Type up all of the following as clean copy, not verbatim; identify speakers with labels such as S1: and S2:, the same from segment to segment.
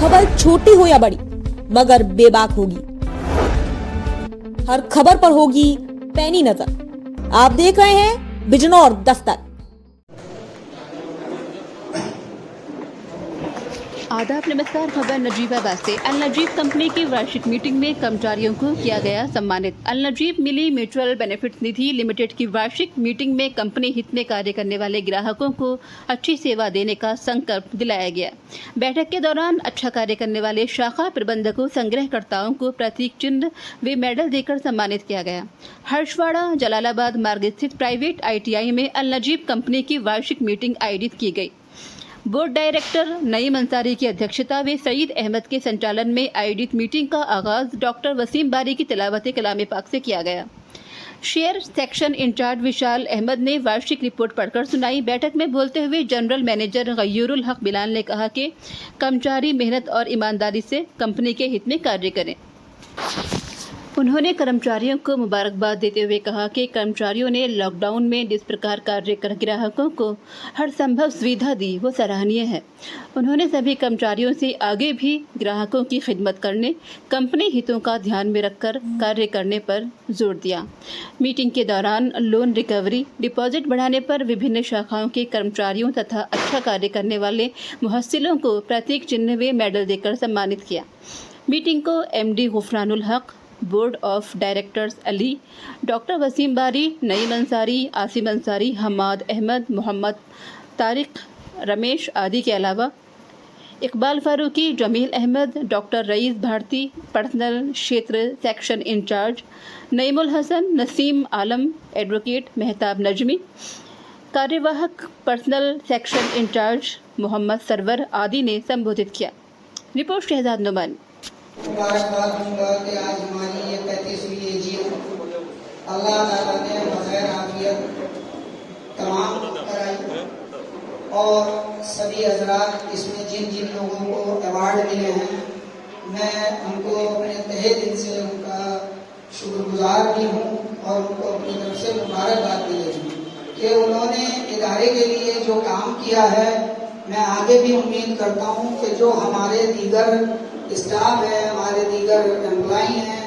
S1: खबर छोटी हो या बड़ी मगर बेबाक होगी। हर खबर पर होगी पैनी नजर। आप देख रहे हैं बिजनौर दस्तक।
S2: आदाब, नमस्कार। खबर नजीबाबाद से। अल नजीब कंपनी की वार्षिक मीटिंग में कर्मचारियों को किया गया सम्मानित। अल नजीब मिली म्यूचुअल बेनिफिट निधि लिमिटेड की वार्षिक मीटिंग में कंपनी हित में कार्य करने वाले ग्राहकों को अच्छी सेवा देने का संकल्प दिलाया गया। बैठक के दौरान अच्छा कार्य करने वाले शाखा प्रबंधकों संग्रहकर्ताओं को प्रतीक चिन्ह व मेडल देकर सम्मानित किया गया। हर्षवाड़ा जलालाबाद मार्ग स्थित प्राइवेट ITI में अल नजीब कंपनी की वार्षिक मीटिंग आयोजित की गई। बोर्ड डायरेक्टर नईम अंसारी की अध्यक्षता व सईद अहमद के संचालन में आयोजित मीटिंग का आगाज डॉक्टर वसीम बारी की तिलावत कलाम पाक से किया गया। शेयर सेक्शन इंचार्ज विशाल अहमद ने वार्षिक रिपोर्ट पढ़कर सुनाई। बैठक में बोलते हुए जनरल मैनेजर गय्यूरुल हक बिलाल ने कहा कि कर्मचारी मेहनत और ईमानदारी से कंपनी के हित में कार्य करें। उन्होंने कर्मचारियों को मुबारकबाद देते हुए कहा कि कर्मचारियों ने लॉकडाउन में जिस प्रकार कार्य कर ग्राहकों को हर संभव सुविधा दी वो सराहनीय है। उन्होंने सभी कर्मचारियों से आगे भी ग्राहकों की खिदमत करने, कंपनी हितों का ध्यान में रखकर कार्य करने पर जोर दिया। मीटिंग के दौरान लोन रिकवरी, डिपॉजिट बढ़ाने पर विभिन्न शाखाओं के कर्मचारियों तथा अच्छा कार्य करने वाले मुहस्सिलों को प्रतीक चिन्ह व मेडल देकर सम्मानित किया। मीटिंग को MD Gufranul Haq, board of directors Ali, doctor Wasim Bari, Naeem Ansari, Asim Ansari, Hammad Ahmad, Mohammad Tariq, Ramesh आदि के अलावा इकबाल फारूकी, जमील अहमद, डॉक्टर रईस भारती, पर्सनल क्षेत्र section incharge Naimul Hasan, Naseem Alam, advocate Mehtab Najmi, कार्यवाहक personal section incharge Mohammad Sarwar आदि ने संबोधित किया। रिपोर्ट शहजाद नुमान।
S3: मुबारकबाद दूंगा कि आज हमारी ये 35वीं AGM अल्लाह ताला ने बग़ैर आफियत तमाम कराई और सभी हजरात इसमें जिन जिन लोगों को अवार्ड मिले हैं मैं उनको अपने तहे दिल से उनका शुक्रगुजार भी हूँ और उनको अपनी तरफ से मुबारकबाद भी देती हूँ कि उन्होंने इदारे के लिए जो काम किया है। मैं आगे भी उम्मीद करता हूँ कि जो हमारे दीगर स्टाफ है, हमारे दीगर एम्प्लॉई हैं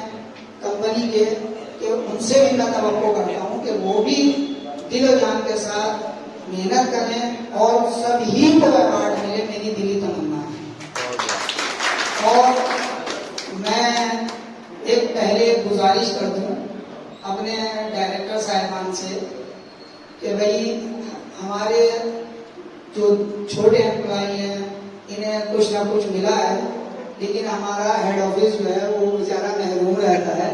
S3: कंपनी के, कि उनसे भी मैं तवक्को करता हूँ कि वो भी दिल और जान के साथ मेहनत करें और सभी को अवार्ड मिले, मेरी दिली तमन्ना है। और मैं एक पहले गुजारिश कर दूँ अपने डायरेक्टर साहिबान से कि भाई हमारे जो छोटे एम्प्लॉई हैं इन्हें कुछ ना कुछ मिला है, लेकिन हमारा हेड ऑफिस जो है वो बेचारा महरूम रहता है।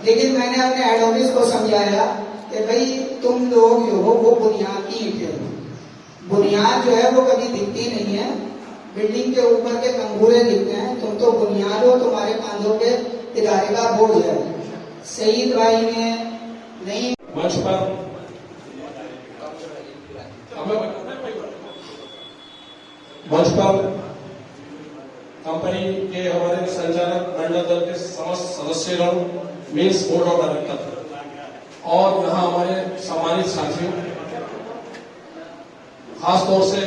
S3: लेकिन मैंने अपने हेड ऑफिस को समझाया कि भाई तुम लोग जो हो वो बुनियाद की ईंटें हो। बुनियाद जो है वो कभी दिखती नहीं है, बिल्डिंग के ऊपर के कंगूरे दिखते हैं। तुम तो बुनियाद हो, तुम्हारे कांधों पे इदारे का बोझ है। सईद भाई ने नहीं
S4: मंच पर कंपनी के हमारे संचालक मंडल दल के समस्त सदस्यगण, मीन्स बोर्ड ऑफ डायरेक्टर और यहाँ हमारे सम्मानित साथियों, खासतौर से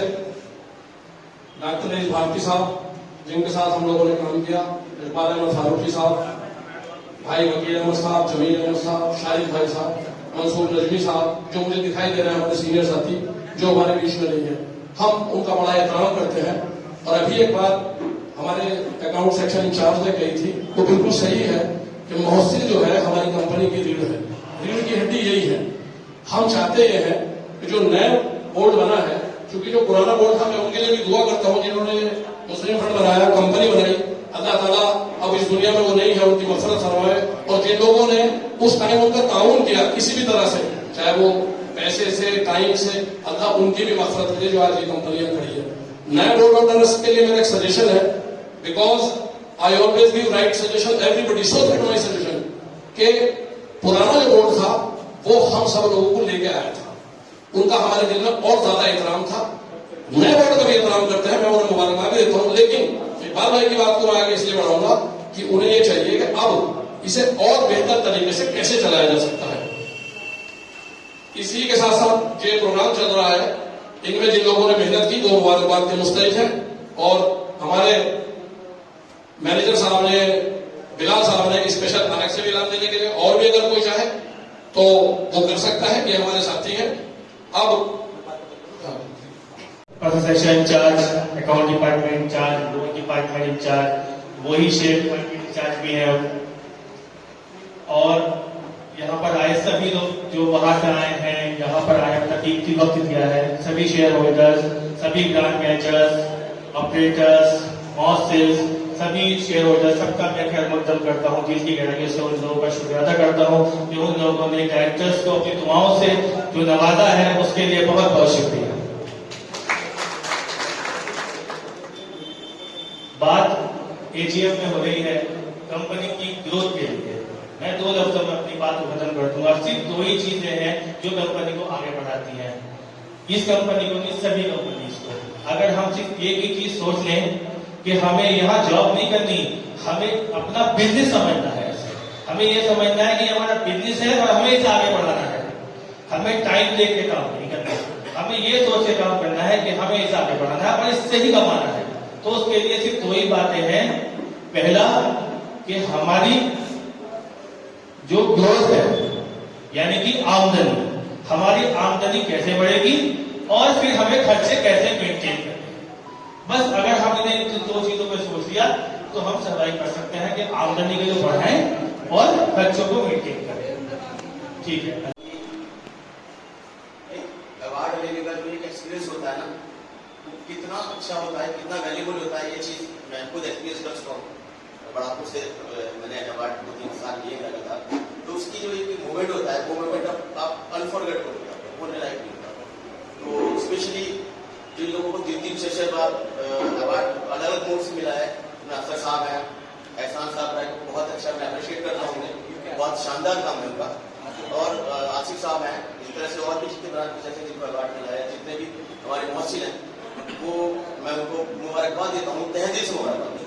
S4: डॉक्टर रईस भारती साहब जिनके साथ हम लोगों ने काम किया, इकबाल अहमद फारूकी साहब, भाई वकील अहमद साहब, जमील अहमद साहब, शाहिद भाई साहब, मंसूर नजमी साहब, जो मुझे दिखाई दे रहे हैं हमारे सीनियर साथी जो हमारे बीच में नहीं है, हम उनका बड़ा एहतराम करते हैं। और अभी एक बात हमारे अकाउंट सेक्शन इंचार्ज ने कही थी तो बिल्कुल सही है कि मुहस्सिल जो है हमारी कंपनी की रीढ़ है, रीढ़ की हड्डी यही है। हम चाहते ये हैं कि जो नया बोर्ड बना है, क्योंकि जो पुराना बोर्ड था मैं उनके लिए भी दुआ करता हूँ जिन्होंने मुस्लिम फंड बनाया, कंपनी बनाई, अल्लाह ताला अब इस दुनिया में वो नहीं है, उनकी मग़फ़िरत फरमाए। और जिन लोगों ने उस टाइम उनका ताउन किया किसी भी तरह से, चाहे वो पैसे से, टाइम से, अल्लाह उनकी भी मग़फ़िरत करे जो आज ये कंपनियां खड़ी है। नए बोर्ड ऑफ डायरेक्टर्स के लिए मेरा एक सजेशन है, because I always give right suggestion everybody, so that my suggestion कि पुराना जो बोर्ड था वो हम सब लोगों को लेके आया था, उनका हमारे दिल में और ज्यादा एहतराम था। नए बोर्ड का भी एहतराम करते हैं, मैं उन्हें मुबारकबाद भी देता हूँ। लेकिन इकबाल भाई की बात को मैं आगे इसलिए बढ़ाऊंगा कि उन्हें ये चाहिए कि अब इसे और बेहतर तरीके से कैसे चलाया जा सकता है। इसी के साथ साथ जो प्रोग्राम चल रहा है है, इनमें जिन लोगों ने मेहनत की वो मुबारकबाद के मुस्तहिक हैं और हमारे मैनेजर साहब ने, बिलाल साहब ने स्पेशल अलग से भी इनाम देने के लिए, और भी अगर कोई चाहे तो वो कर सकता है, ये हमारे साथी हैं। अब
S5: section incharge, account department incharge, loan department incharge, वही शेयर डिपार्टमेंट इंचार्ज भी है। और यहाँ पर आए सभी लोग जो बाहर से आए हैं, यहाँ पर आए अपना कीमती वक्त दिया है, सभी शेयर होल्डर्स, सभी branch managers, operators, mass sales, सभी शेयर होल्डर, सबका मैं खैर मकदम करता हूँ, दिल की गहराइयों से उन लोगों का शुक्रिया अदा करता हूँ जो उन लोगों ने डायरेक्टर्स को अपनी दुआओं से जो नवाजा है, उसके लिए बहुत बहुत शुक्रिया। बात एजीएम में हो रही है कंपनी की ग्रोथ के लिए। मैं 2 लफ्जों में अपनी बात को खत्म कर दूंगा। सिर्फ 2 ही चीजें हैं जो कंपनी को आगे बढ़ाती हैं, इस कंपनी को नहीं, सभी कंपनीज को। अगर हम सिर्फ एक ही चीज सोच लें कि हमें यहाँ जॉब नहीं करनी, हमें अपना बिजनेस समझना है, हमें ये समझना है कि हमारा बिजनेस है और हमें इसे आगे बढ़ाना है, हमें टाइम देके काम नहीं करना, हमें ये सोच के काम करना है कि हमें इसे आगे बढ़ाना है और इससे ही कमाना है। तो उसके लिए सिर्फ 2 ही बातें हैं। पहला कि हमारी जो ग्रोथ है यानी कि आमदनी, हमारी आमदनी कैसे बढ़ेगी और फिर हमें खर्चे कैसे मेंटेन करने। बस अगर हमने इन 2 चीजों को सोच लिया तो हम सर्वाइव कर सकते हैं कि आमदनी को जो बढ़ाएं और खर्चों को मेंटेन करें। ठीक है।
S6: अवार्ड लेने का जो एक एक्सपीरियंस होता है ना, वो कितना अच्छा होता है, कितना वैल्यूबल होता है, ये चीज मैं खुद एक्सपीरियंस कर चुका हूँ। बड़ापुर से मैंने अवार्ड 2-3 साल लिए लगा था, तो उसकी जो एक मोमेंट होता है, वो मोमेंट आप अनफॉरगेटेबल होता है, वो लाइफ नहीं होता। तो स्पेशली जिन लोगों को 3-3 सेशन बाद अवार्ड अलग अलग मोड से मिला है, नासर साहब हैं, एहसान साहब हैं, बहुत अच्छा, मैं अप्रिशिएट करता हूँ उन्हें, बहुत शानदार काम है उनका। और आसिफ साहब हैं, इस तरह से और भी जितने ब्रांच जैसे जिनको अवार्ड मिला है, जितने भी हमारे मौसिल हैं, वो मैं उनको मुबारकबाद देता हूँ, तहे दिल से मुबारकबाद।